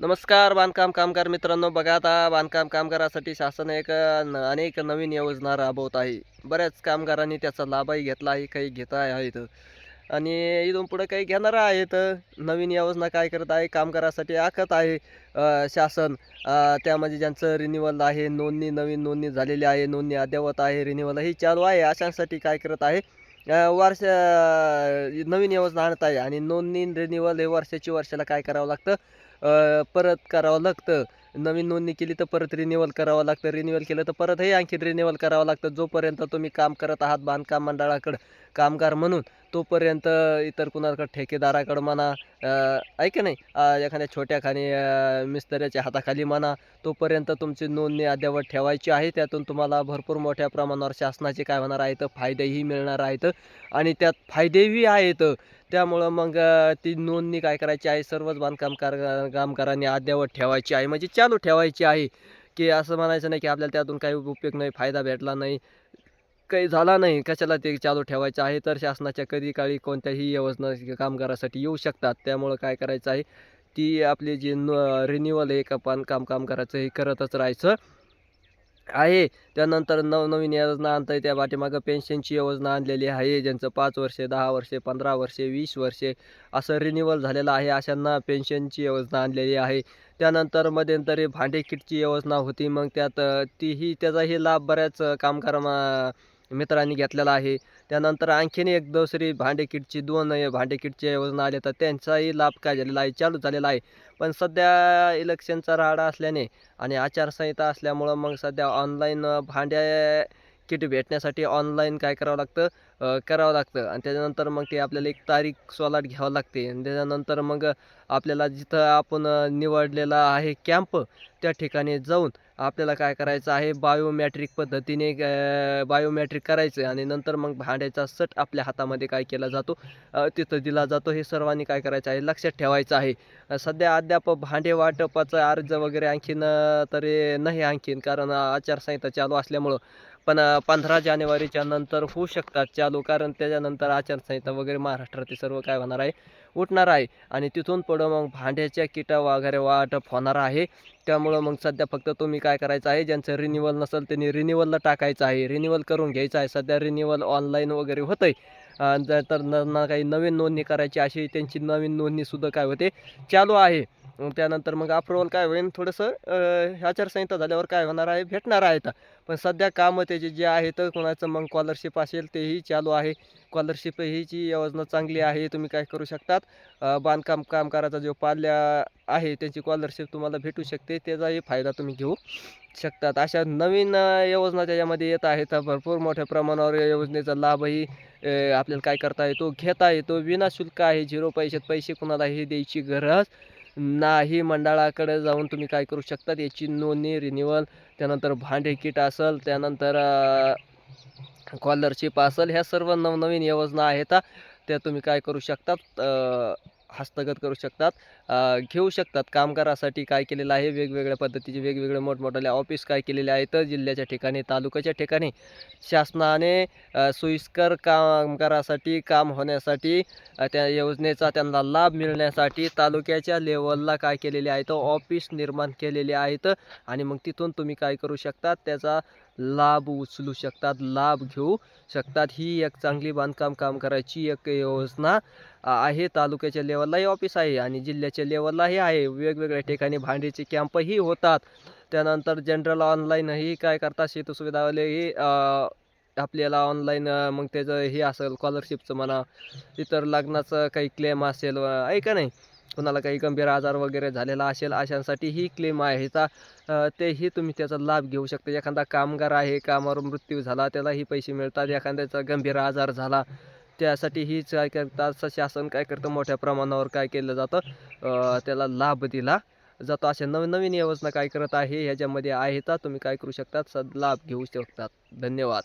नमस्कार बांधकाम कामगार मित्रांनो, बघा आता बांधकाम कामगारासाठी शासन अनेक नवीन योजना राबवत आहे. बऱ्याच कामगारांनी त्याचा लाभही घेतला आहे, काही घेत आहेत आणि इथून पुढे काही घेणार आहेत. नवीन योजना काय करत आहे, कामगारासाठी आखत आहे शासन. त्यामध्ये ज्यांचं रिन्युअल आहे, नवीन नोंदणी झालेली आहे, नोंदणी अद्ययावत आहे, रिन्युअलही चालू आहे, अशांसाठी काय करत आहे, नवीन योजना आणत आहे आणि नोंदणी रिन्युअल हे वर्षाला काय करावं लागतं, परत करावं लागतं. नवीन नोंदणी केली तर परत रिन्युअल करावं लागतं. रिन्युअल केलं तर परतही आणखीन रिन्युअल करावं लागतं. जोपर्यंत तुम्ही काम करत आहात बांधकाम मंडळाकडं कामगार म्हणून, तोपर्यंत इतर कुणाकडं ठेकेदाराकडं म्हणा, आहे की नाही, एखाद्या छोट्याखानी मिस्त्र्याच्या हाताखाली म्हणा, तोपर्यंत तुमची नोंदणी अद्ययावत ठेवायची आहे. त्यातून तुम्हाला भरपूर मोठ्या प्रमाणावर शासनाचे काय होणार आहेत, फायदेही मिळणार आहेत आणि त्यात फायदेही आहेत. त्यामुळं मग ती नोंदणी काय करायची आहे, सर्वच कामगारांनी अद्ययावत ठेवायची आहे, म्हणजे चालू ठेवायची आहे. की असं म्हणायचं नाही की आपल्याला त्यातून काही उपयोग नाही, फायदा भेटला नाही, काही झाला नाही, कशाला ते चालू ठेवायचं आहे. तर शासनाच्या कधी काळी कोणत्याही योजना कामगारासाठी येऊ शकतात. त्यामुळं काय करायचं आहे, ती आपली जी रिन्युअल आहे का कामगाराचं हे करतच राहायचं आहे. त्यानंतर नवनवीन योजना आणता त्या पाठीमागं पेन्शनची योजना आणलेली आहे. ज्यांचं 5 वर्षे, 10 वर्षे, 15 वर्षे, 20 वर्षे असं रिन्युअल झालेलं आहे, अशांना पेन्शनची योजना आणलेली आहे. त्यानंतर मध्यंतरी भांडे किटची योजना होती. मग त्यात त्याचाही लाभ बऱ्याच कामगार मित्रांनी घेतलेला आहे. त्यानंतर आणखीन एक दुसरी भांडे किटची 2 भांडे किटच्या योजना आल्या, तर त्यांचाही लाभ काय झालेला आहे, चालू झालेला आहे. पण सध्या इलेक्शनचा राडा असल्याने आणि आचारसंहिता असल्यामुळं मग सध्या ऑनलाईन भांड्या किट भेटण्यासाठी ऑनलाईन काय करावं लागतं, करावं लागतं आणि त्याच्यानंतर मग ते आपल्याला एक तारीख स्वॉट घ्यावं लागते आणि त्याच्यानंतर मग आपल्याला जिथं आपण निवडलेला आहे कॅम्प, त्या ठिकाणी जाऊन आपल्याला काय करायचं आहे, बायोमॅट्रिक पद्धतीने बायोमॅट्रिक करायचं आणि नंतर मग भांड्याचा सट आपल्या हातामध्ये काय केला जातो, तिथं दिला जातो. हे सर्वांनी काय करायचं आहे, लक्षात ठेवायचं आहे. सध्या अद्याप भांडे वाटपाचा अर्ज वगैरे आणखीन तरी नाही आणखीन, कारण आचारसंहिता चालू असल्यामुळं. पण 15 जानेवारीच्या नंतर होऊ शकतात चालू, कारण त्याच्यानंतर आचारसंहिता वगैरे महाराष्ट्रातील सर्व काय होणार आहे, उठणार आहे आणि तिथून पुढं मग भांड्याच्या किटा वगैरे वाटप होणार आहे. त्यामुळं मग सध्या फक्त तुम्ही काय करायचं आहे, ज्यांचं रिन्युअल नसेल त्यांनी रिन्युअलला टाकायचं आहे, रिन्युअल करून घ्यायचं आहे. सध्या रिन्युअल ऑनलाईन वगैरे होतं आहे. जर तर ना काही नवीन नोंदणी करायची अशी त्यांची नवीन नोंदणीसुद्धा काय होते, चालू आहे. त्यानंतर मग अप्रूव्हल काय होईल थोडंसं, आचारसंहिता झाल्यावर काय होणार आहे, भेटणार आहेत. पण सध्या कामं त्याचे जे आहेत, कोणाचं मग स्कॉलरशिप असेल तेही चालू आहे. स्कॉलरशिप हीची योजना चांगली आहे. तुम्ही काय करू शकतात, बांधकाम कामगाराचा जो पाल्या आहे त्यांची स्कॉलरशिप तुम्हाला भेटू शकते. त्याचाही फायदा तुम्ही घेऊ शकतात. अशा नवीन योजना त्याच्यामध्ये येत आहेत. भरपूर मोठ्या प्रमाणावर या योजनेचा लाभही आपल्याला काय करता येतो, घेता येतो. विनाशुल्क आहे, 0 पैशात पैसे कुणालाही द्यायची गरज नाही. मंडळाकडे जाऊन तुम्ही काय करू शकतात, याची नोंदणी, रिन्युअल, त्यानंतर भांडे किट असेल, त्यानंतर स्कॉलरशिप असेल, ह्या सर्व नवनवीन योजना आहेत. त्या तुम्ही काय करू शकतात, हस्तगत करू शकतात, घेऊ शकतात. कामगारासाठी काय केलेलं आहे, वेगवेगळ्या पद्धतीचे वेगवेगळे मोठमोठाले ऑफिस काय केलेले आहेत, जिल्ह्याच्या ठिकाणी, तालुक्याच्या ठिकाणी शासनाने सोयीस्कर कामगारासाठी काम होण्यासाठी, त्या योजनेचा त्यांना लाभ मिळण्यासाठी तालुक्याच्या लेवलला काय केलेले आहेत, ऑफिस निर्माण केलेले आहेत आणि मग तिथून तुम्ही काय करू शकतात, त्याचा लाभ उचलू शकतात, लाभ घेऊ शकतात. ही एक चांगली बांधकाम कामगाराची एक योजना आहे. तालुक्याच्या लेवललाही ऑफिस आहे आणि जिल्ह्याच्या लेवललाही आहे. वेगवेगळ्या ठिकाणी भांडीचे कॅम्पही होतात. त्यानंतर जनरल ऑनलाईनही काय करतात, शेतसुविधावालेही आपल्याला ऑनलाईन मग त्याचं हे असेल, स्कॉलरशिपचं म्हणा, इतर लग्नाचं काही क्लेम असेल, आहे का नाही, कुणाला काही गंभीर आजार वगैरे झालेला असेल, अशांसाठी ही क्लेम आहे. तेही तुम्ही त्याचा लाभ घेऊ शकता. एखादा कामगार आहे, कामावर मृत्यू झाला, त्यालाही पैसे मिळतात. एखाद्याचा गंभीर आजार झाला, त्यासाठी हीच काय करतात, शासन काय करतं, मोठ्या प्रमाणावर काय केलं जातं, त्याला लाभ दिला जातो. अशा नवीन नवीन योजना काय करत आहे ह्याच्यामध्ये आहेत. तुम्ही काय करू शकतात, लाभ घेऊ शकतात. धन्यवाद.